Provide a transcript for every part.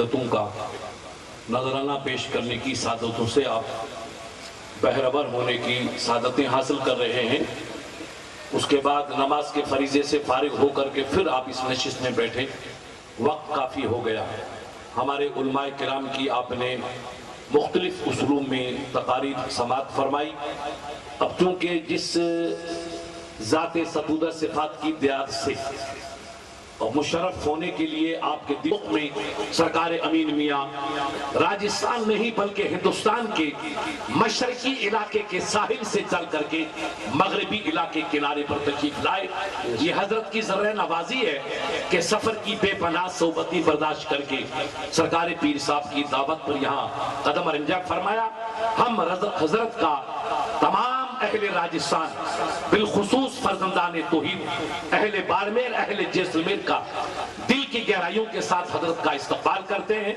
عقیدتوں کا نذرانہ پیش کرنے کی سعادتوں سے آپ بہرور ہونے کی سعادتیں حاصل کر رہے ہیں۔ اس کے بعد نماز کے فریضے سے فارغ ہو کر کے پھر آپ اس نشست میں بیٹھے، وقت کافی ہو گیا۔ ہمارے علماء کرام کی آپ نے مختلف اسلوب میں تقاریر سماعت فرمائی۔ اب چونکہ جس ذات سبودہ صفات کی دیات سے اور مشرف ہونے کے لیے آپ کے دل میں سرکار امین میاں راجستھان نہیں بلکہ ہندوستان کے مشرقی علاقے کے ساحل سے چل کر کے مغربی علاقے کنارے پر تشریف لائے، یہ حضرت کی ذرہ نوازی ہے کہ سفر کی بے پناہ صحبتی برداشت کر کے سرکار پیر صاحب کی دعوت پر یہاں قدم رنجہ فرمایا۔ ہم حضرت کا تمام اہل راجستھان بالخصوص فرزندان توحید اہل بارمیر اہل جیسلمیر کا دل کی گہرائیوں کے ساتھ حضرت کا استقبال کرتے ہیں۔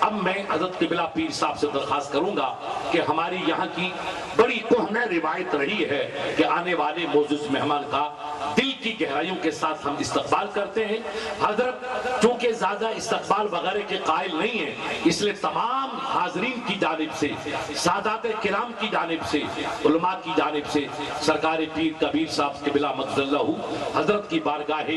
اب میں حضرت قبلہ پیر صاحب سے درخواست کروں گا کہ ہماری یہاں کی بڑی کہنہ روایت رہی ہے کہ آنے والے معزز مہمان کا دل کی گہرائیوں کے ساتھ ہم استقبال کرتے ہیں۔ حضرت چونکہ زیادہ استقبال وغیرہ کے قائل نہیں ہیں، اس لیے تمام حاضرین کی جانب سے، سادات کرام کی جانب سے، علماء کی جانب سے سرکار پیر کبیر صاحب قبلہ مجد اللہ حضرت کی بارگاہ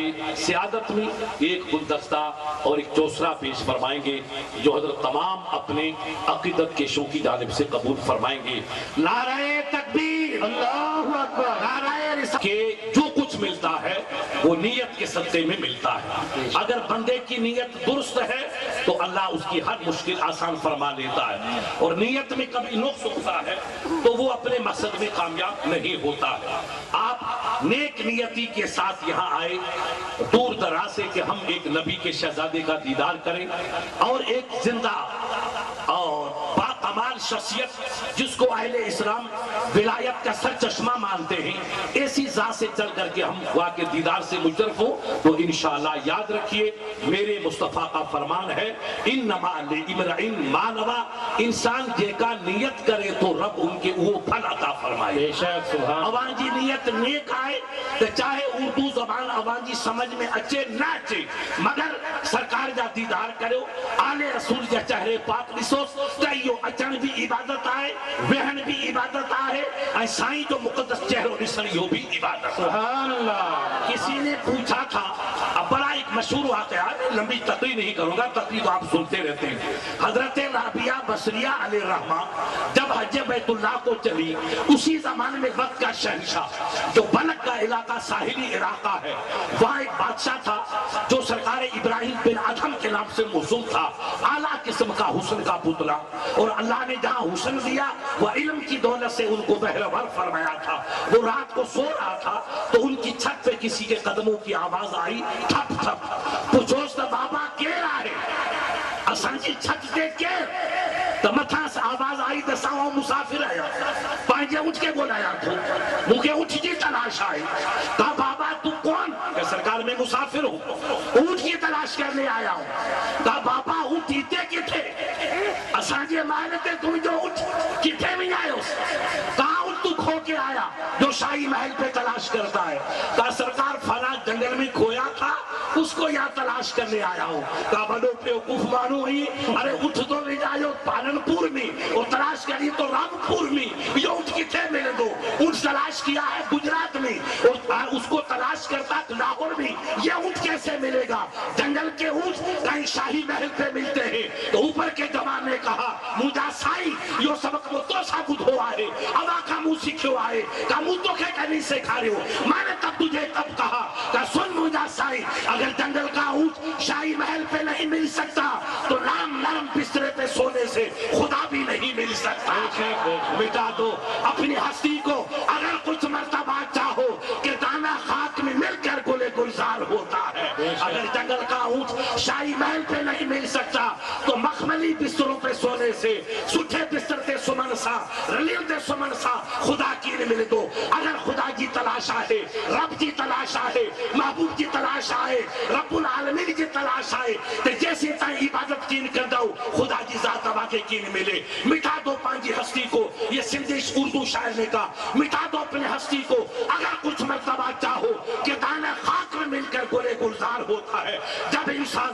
سیادت میں ایک گلدستہ اور ایک چوسرا پیش فرمائیں گے جو حضرت تمام اپنے عقیدت کیشوں کی جانب سے قبول فرمائیں گے۔ نعرہ تکبیر، اللہ اکبر، نعرہ رسالت کہ جو کچھ ملتا ہے وہ نیت کے صدقے میں ملتا ہے۔ اگر بندے کی نیت درست ہے تو اللہ اس کی ہر مشکل آسان فرما لیتا ہے، اور نیت میں کبھی نقص ہوتا ہے تو وہ اپنے مقصد میں کامیاب نہیں ہوتا ہے۔ آپ نیک نیتی کے ساتھ یہاں آئے دور دراز سے کہ ہم ایک نبی کے شہزادے کا دیدار کریں اور ایک زندہ اور باکمال شخصیت جس کو اہل اسلام ولایت کا سر چشمہ مانتے ہیں، ایسی ذات سے چل کر کے ہم خدا کے دیدار سے مشرف ہوں تو انشاءاللہ یاد رکھیے میرے مصطفیٰ کا فرمان ہے انما لامرئ ما نوی، انسان جے کا نیت کرے تو رب ان کے وہ پھل عطا فرمائے۔ بے شک سبحان اوان جی نیت نیک آئے تو چاہے اردو زبان اوان جی سمجھ میں اچے نہ اچے مگر سرکار جا دیدار کرو، آل رسول جا چہرے پاک ڈسو تیو اچن بھی عبادت آئے، وہن بھی عبادت آئے، اور سائیں جو مقدس چہروں ڈسن یہ بھی عبادت۔ سبحان اللہ۔ کسی نے پوچھا تھا، اب بڑا ایک مشہور واقعہ ہے، لمبی تقریر نہیں کروں گا، تقریر تو آپ سنتے رہتے ہیں۔ حضرت رابعہ بصریہ علیہ الرحمہ جب حج بیت اللہ کو چلی، اسی زمانے میں وقت کا شہنشاہ جو بلک کا علاقہ ساحلی علاقہ ہے، وہاں ایک بادشاہ تھا جو سرکار ابراہیم بن ادھم کے نام سے موسوم تھا، اعلیٰ قسم کا حسن کا پتلا، اور اللہ نے جہاں حسن دیا وہ علم کی دولت سے ان کو بہرور فرمایا تھا۔ وہ رات کو سو رہا تھا تو ان کی چھت پہ کسی کے قدموں کی آواز آئی، ٹھپ ٹھپ، پوچھوس تا بابا کیرا ہے؟ اسان جی چھت دے کیر؟ تو متھا سے آواز آئی تو ساؤں مسافر آیا، پانجے اٹھ کے بولایا تھو، مجھے اٹھ جی تلاش آئی، کہا بابا تو کون؟ کہ سرکار میں مسافر ہوں، اٹھ کی تلاش کرنے آیا ہوں۔ کہا بابا اٹھیتے کتھے؟ اسان جی مانتے تم جو اٹھ کتھے میں آئے ہو؟ کہا اٹھ تو کھو کے آیا جو شاہی محل پہ تلاش کرتا ہے۔ کہا سرکار فلاں جنگل میں کھویا تھا اس کو یہاں تلاش کرنے آیا ہوں۔ کہا بڑو بیوقوف مانو ہوئی، ارے اٹھ تو لے جائیو پالنپور میں اور تلاش کری تو رامپور میں، یہ اٹھ کتنے ملے دو؟ اٹھ تلاش کیا ہے گجرات میں اور اس کو تلاش کرتا لاہور میں، یہ اٹھ کیسے ملے گا؟ جنگل کے اٹھ کہیں شاہی محل پہ ملتے ہیں۔ تو اوپر کے جوان نے کہا مجھا سائی یہ سبق وہ تو سا بدھ ہوا ہے، اوا کا منہ سیکھو آئے، کہا منہ تو کہہ نہیں سکھا رہے ہو، میں نے تب تجھے تب کہا کہ سن مجھا سائی، اگر جنگل کا اونٹ شاہی محل پہ نہیں مل سکتا تو نرم بسترے پہ سونے سے خدا بھی نہیں مل سکتا۔ مٹا دو اپنی ہستی کو، اگر کچھ مرتبہ چاہو کہ دانا خاک میں مل کر گلے گلزار ہوتا ہے۔ اگر جنگل کا اونٹ شاہی محل پہ نہیں مل سکتا تو مخملی بستروں پہ سونے سے، سٹھے بستر تے سمن سا، رلیل تے سمن سا خدا کی نے ملے دو۔ اگر خدا کی تلاش آئے، رب کی تلاش آئے، محبوب کی تلاش آئے، رب العالمین کی تلاش آئے تو جیسے تائیں عبادت کین کر دو خدا کی ذات واقع کین ملے۔ مٹا دو پانچی ہستی کو، یہ سندیش اردو شاعر نے کہا، مٹا دو اپنے ہستی کو، اگر کچھ مرتبہ چاہو کہ دانا خاک میں مل کر گلے گلزار ہوتا ہے۔ جب انسان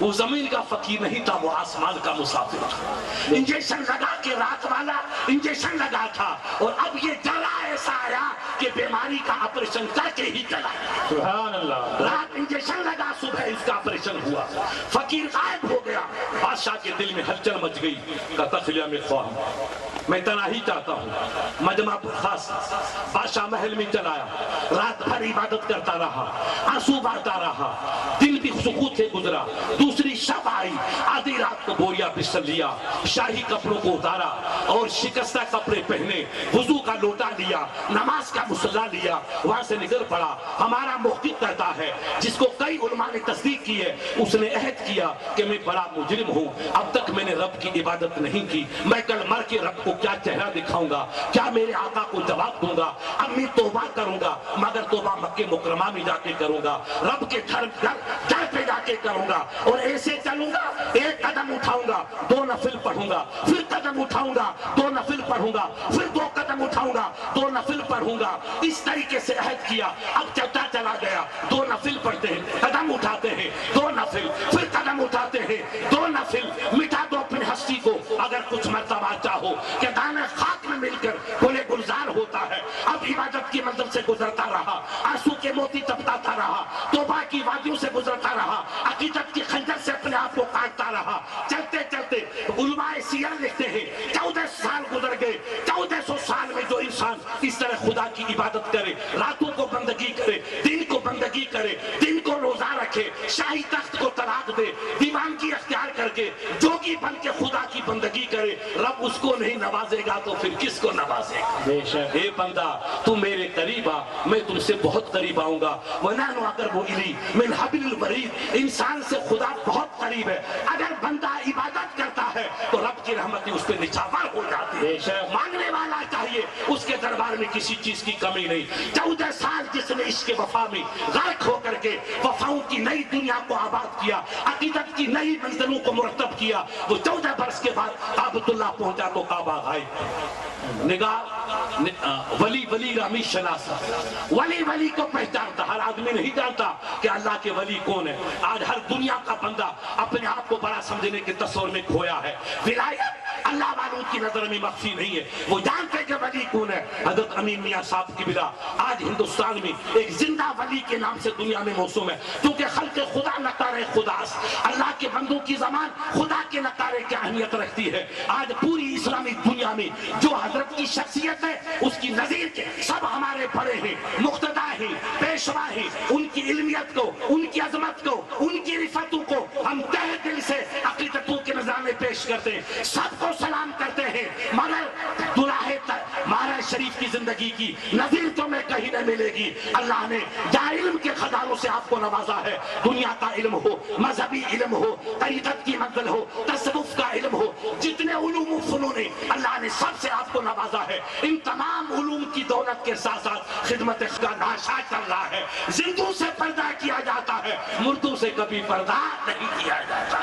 وہ زمین کا فقیر نہیں تھا، وہ آسمان کا مسافر تھا۔ انجیکشن لگا کے رات والا انجیکشن لگا تھا، اور اب یہ جلا ایسا آیا کہ بیماری کا آپریشن کر کے ہی چلا۔ سبحان اللہ۔ رات انجیکشن لگا، صبح اس کا آپریشن ہوا، فقیر غائب ہو گیا۔ بادشاہ کے دل میں ہلچل مچ گئی کہ تخلیہ میں خواہ میں تنہائی چاہتا ہوں۔ مجمع برخاست، بادشاہ محل میں چلایا، رات بھر عبادت کرتا رہا، آنسو بہتا رہا، دل بھی سکوت سے گزرا۔ دوسری شب آئی، آدھی رات کو بوریا بستر لیا، شاہی کپڑوں کو اتارا اور شکستہ کپڑے پہنے، وضو کا لوٹا لیا، نماز کا مصلی لیا، وہاں سے نکل پڑا۔ ہمارا محقق کہتا ہے، جس کو کئی علماء نے تصدیق کی ہے، اس نے عہد کیا کہ میں بڑا مجرم ہوں، اب تک میں نے رب کی عبادت نہیں کی، میں کل مر کے رب کو کیا چہرہ دکھاؤں گا، کیا میرے آقا کو جواب دوں گا؟ اب میں توبہ کروں گا، مگر توبہ مکہ مکرمہ میں جا کے کروں گا، رب کے گھر پہ جا کے کروں گا، اور ایسے چلوں گا، ایک قدم اٹھاؤں گا، 2 نفل پڑھوں گا، پھر قدم اٹھاؤں گا، 2 نفل پڑھوں گا، پھر 2 قدم اٹھاؤں گا، 2 نفل پڑھوں گا۔ اس طریقے سے عہد کیا۔ اب چلتا چلا گیا، 2 نفل پڑھتے ہیں، قدم اٹھاتے ہیں، 2 نفل، پھر قدم اٹھاتے ہیں، 2 نفل۔ مٹا دو اپنی ہستی کو اگر کچھ مرتبہ چاہو کہ دانے خاک میں مل کر گلے گلزار ہوتا ہے۔ اب عبادت کی منزل سے گزرتا رہا، آنسو کے موتی تپتاتا رہا، توبہ کی وادیوں سے گزرتا رہا، عقیدت کی خنجر سے اپنے آپ کو کاٹتا رہا۔ چلتے چلتے علماء سیر لکھتے ہیں 14 سال گزر گئے۔ 1400 سال میں جو انسان اس طرح خدا کی عبادت کرے، راتوں کو بندگی کرے، دن کو بندگی کرے، دن کو روزہ رکھے، شاہی تخت کو طلاق دے، دیوانگی اختیار کر کے جوگی بن کے خدا کی بندگی کرے، رب اس کو نہیں نوازے گا تو پھر کس کو نوازے گا؟ بے شک۔ اے بندہ تو میرے قریب آ، میں تم سے بہت قریب آؤں گا۔ وَنَحْنُ أَقْرَبُ إِلَيْهِ مِنْ حَبْلِ الْوَرِيدِ۔ انسان سے خدا بہت قریب ہے۔ اگر بندہ عبادت کرتا ہے تو رب کی رحمتیں اس پہ نچھاور ہو جاتی ہے۔ بے شک۔ مانگنے والا چاہیے، اس کے دربار میں کسی چیز کی کمی نہیں۔ 14 سال جس نے عشق وفا میں غرق ہو کر کے وفاؤں کی نئی دنیا کو آباد کیا، عقیدت کی نئی منزلوں کو مرتب کیا، وہ 14 برس کے بعد کعبۃ اللہ پہنچا تو کعبہ غائب۔ نگاہ ولی رامی شناسا، ولی کو پہچانتا، ہر آدمی نہیں جانتا کہ اللہ کے ولی کون ہے۔ آج ہر دنیا کا بندہ اپنے آپ کو بڑا سمجھنے کے تصور میں کھویا ہے۔ ولایت اللہ والوں کی نظر میں مخفی نہیں ہے، وہ جانتے کہ ولی کون ہے۔ حضرت امین میاں صاحب کی بلا آج ہندوستان میں ایک زندہ ولی کے نام سے دنیا میں موسوم ہے، کیونکہ خلق خدا نکارے خداس، اللہ کے بندوں کی زبان خدا کے نکارے کی اہمیت رکھتی ہے۔ آج پوری اسلامی دنیا میں جو حضرت کی شخصیت ہے، اس کی نظیر کے سب ہمارے بڑے ہیں، مقتدا ہیں، پیشوا ہیں۔ ان کی علمیت کو، ان کی عظمت کو، ان کی رفتوں کو ہم تہہ دل سے عقیدتوں کے نظام میں پیش کرتے ہیں، سب کو سلام کرتے ہیں، مگر دلہے مہاراج شریف کی زندگی کی نظیر تو میں کہیں نہ ملے گی۔ اللہ نے یا علم کے خزانوں سے آپ کو نوازا ہے، دنیا کا علم ہو، مذہبی علم ہو، طریقت کی منزل ہو، تصوف کا علم ہو، جتنے علوم و فنون ہیں اللہ نے سب سے آپ کو نوازا ہے۔ ان تمام علوم کی دولت کے ساتھ ساتھ خدمت کا ناشا چل رہا ہے۔ زندوں سے پردہ کیا جاتا ہے، مردوں سے کبھی پردہ نہیں کیا جاتا۔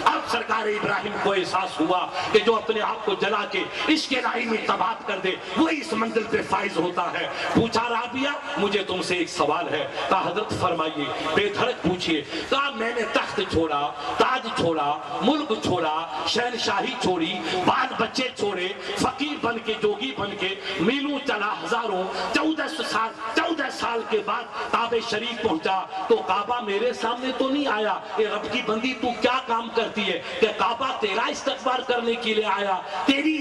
اب سرکار ابراہیم کو احساس ہوا کہ جو اپنے آپ کو جلا کے عشق الہی میں تباہ کر دے وہی اس منزل پہ فائز ہوتا ہے۔ پوچھا رابعہ مجھے تم سے ایک سوال ہے۔ کہا حضرت فرمائیے، بے دھڑک پوچھئے۔ کہا میں نے تخت چھوڑا، تاج چھوڑا، ملک چھوڑا، شہنشاہی چھوڑی، بال بچے چھوڑے، فقیر بن کے جوگی بن کے میلوں چلا ہزاروں، 14 سال کے بعد کعبہ شریف پہنچا تو کعبہ میرے سامنے تو نہیں آیا۔ اے رب کی بندی تو کیا کام کرتی ہے کہ کعبہ تیرا استقبال کرنے کے لیے آیا، تیری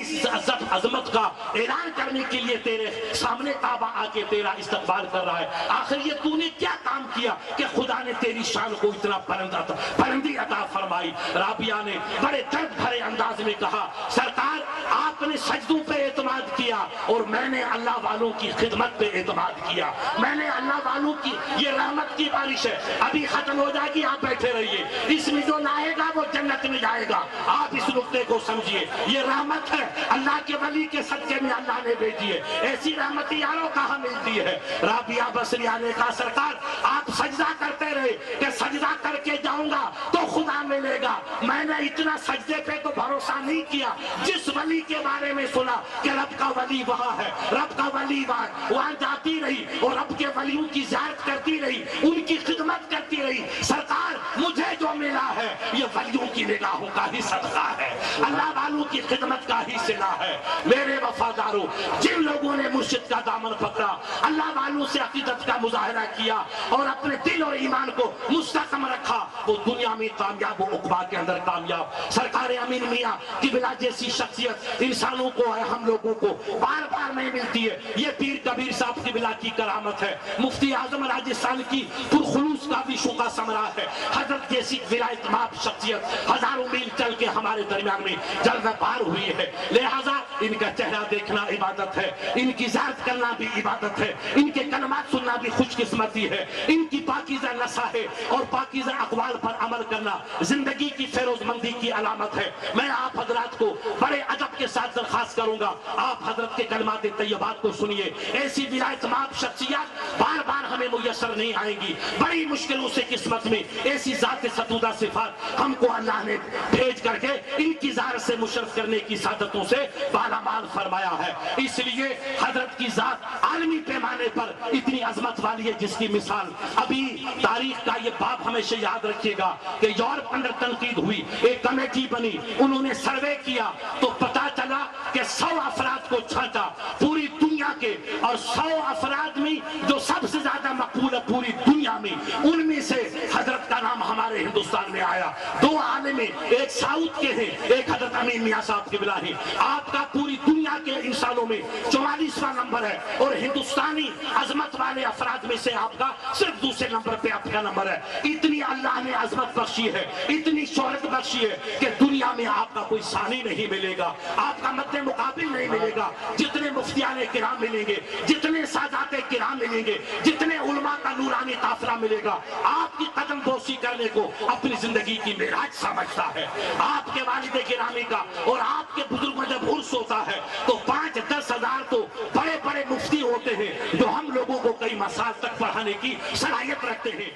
عظمت کا اعلان کرنے کے لیے تیرے سامنے کعبہ آ کے تیرا استقبال کر رہا ہے۔ آخر یہ تو نے کیا کام کیا کہ خدا نے تیری شان کو اتنا بلندی عطا فرمائی؟ رابعہ نے بڑے درد بھرے انداز میں کہا، سرکار آپ نے سجدوں پہ اعتماد کیا اور میں نے اللہ والوں کی خدمت پہ اعتماد کیا۔ میں نے اللہ والوں کی، یہ رحمت کی بارش ہے، ابھی ختم ہو جائے گی، آپ بیٹھے رہیے، اس میں جو نہائے گا وہ جنت میں جائے گا۔ آپ اس نقطے کو سمجھیے، یہ رحمت ہے اللہ کے ولی کے صدقے میں اللہ نے بھیجی ہے۔ ایسی رحمت یاروں کہاں ملتی ہے؟ رابعہ بصریہ نے کہا، سرکار آپ سجدہ کرتے رہے کہ سجدہ کر کے جاؤں گا تو خدا ملے گا۔ میں نے اتنا سجدے پہ تو بھروسہ نہیں کیا، جس ولی کے بارے میں سنا کہ رب کا ولی وہاں ہے، رب کا ولی وہاں جاتی رہی اور رب کے ولیوں کی زیارت کرتی رہی، ان کی خدمت کرتی رہی۔ سرکار مجھے جو جو ملا ہے یہ ولیوں کی نگاہوں کا ہی صدقہ ہے، اللہ والوں کی خدمت کا ہی صلہ ہے۔ میرے وفاداروں، جن لوگوں نے مرشد کا دامن پکڑا، اللہ والوں سے عقیدت کا مظاہرہ کیا اور اپنے دل اور ایمان کو مستحکم رکھا، وہ دنیا میں کامیاب و عقبہ کے اندر کامیاب۔ سرکار امین میاں قبلہ جیسی شخصیت انسانوں کو ہے، ہم لوگوں کو بار بار نہیں ملتی ہے۔ یہ پیر کبیر صاحب قبلہ کی کرامت ہے، مفتی اعظم راجستھان کی پرخلوص کا بھی شوکا سمرا ہے۔ حضرت جیسی ولایت مآب شخصیت ہزاروں میل چل کے ہمارے درمیان میں جلوہ پار ہوئی ہے، لہذا ان کا چہرہ دیکھنا عبادت ہے، ان کی زیارت کرنا بھی عبادت ہے، ان کے کلمات سننا بھی خوش قسمتی ہے، ان کی پاکیزہ نصائح اور پاکیزہ اقوال پر عمل کرنا زندگی کی فیروز مندی کی علامت ہے۔ میں آپ حضرات کو بڑے ادب کے ساتھ درخواست کروں گا، آپ حضرت کے کلمات طیبات کو سنیے۔ ایسی ولایت مآب شخصیات بار بار ہمیں میسر نہیں آئیں گی، بڑی مشکلوں سے قسمت میں ایسی ذات ستودہ صفات ہم کو اللہ نے بھیج کر کے ان کی ذات سے مشرف کرنے کی سعادتوں سے بالامال فرمایا ہے۔ اس لیے حضرت کی ذات عالمی پیمانے پر اتنی عظمت والی ہے جس کی مثال ابھی تاریخ کا یہ باب ہمیشہ یاد رکھیے گا کہ یورپ اندر تنقید ہوئی، ایک کمیٹی بنی، انہوں نے سروے کیا تو پتا چلا کہ 100 افراد کو چھانٹا پوری دنیا کے، اور 100 افراد میں جو سب سے زیادہ مقبول ہے پوری دنیا میں، ان میں سے حضرت کا نام ہمارے ہندوستان میں آیا۔ 2 عالم، ایک ساؤتھ کے ہیں، ایک حضرت امین میاں صاحب قبلہ ہیں۔ آپ کا پوری دنیا کے انسانوں میں 44واں نمبر ہے، اور ہندوستانی عظمت والے افراد میں سے آپ کا صرف دوسرے نمبر پہ آپ کا نمبر ہے۔ اتنی اللہ نے عظمت بخشی ہے، اتنی شہرت بخشی ہے کہ دنیا میں آپ کا کوئی ثانی نہیں ملے گا، آپ کا مد مقابل نہیں ملے گا۔ جتنے مفتیان کرام ملیں گے، جتنے سادات کرام ملیں گے، جتنے علماء کا نورانی قافلہ ملے گا، آپ کی قدم بوسی کرنے کو اپنی زندگی کی معراج سمجھتا ہے۔ آپ کے والد گرامی کا اور آپ کے بزرگوں جب عرس ہوتا ہے تو 5-10 ہزار تو بڑے بڑے مفتی ہوتے ہیں جو ہم لوگوں کو کئی مسائل تک پڑھانے کی صلاحیت رکھتے ہیں۔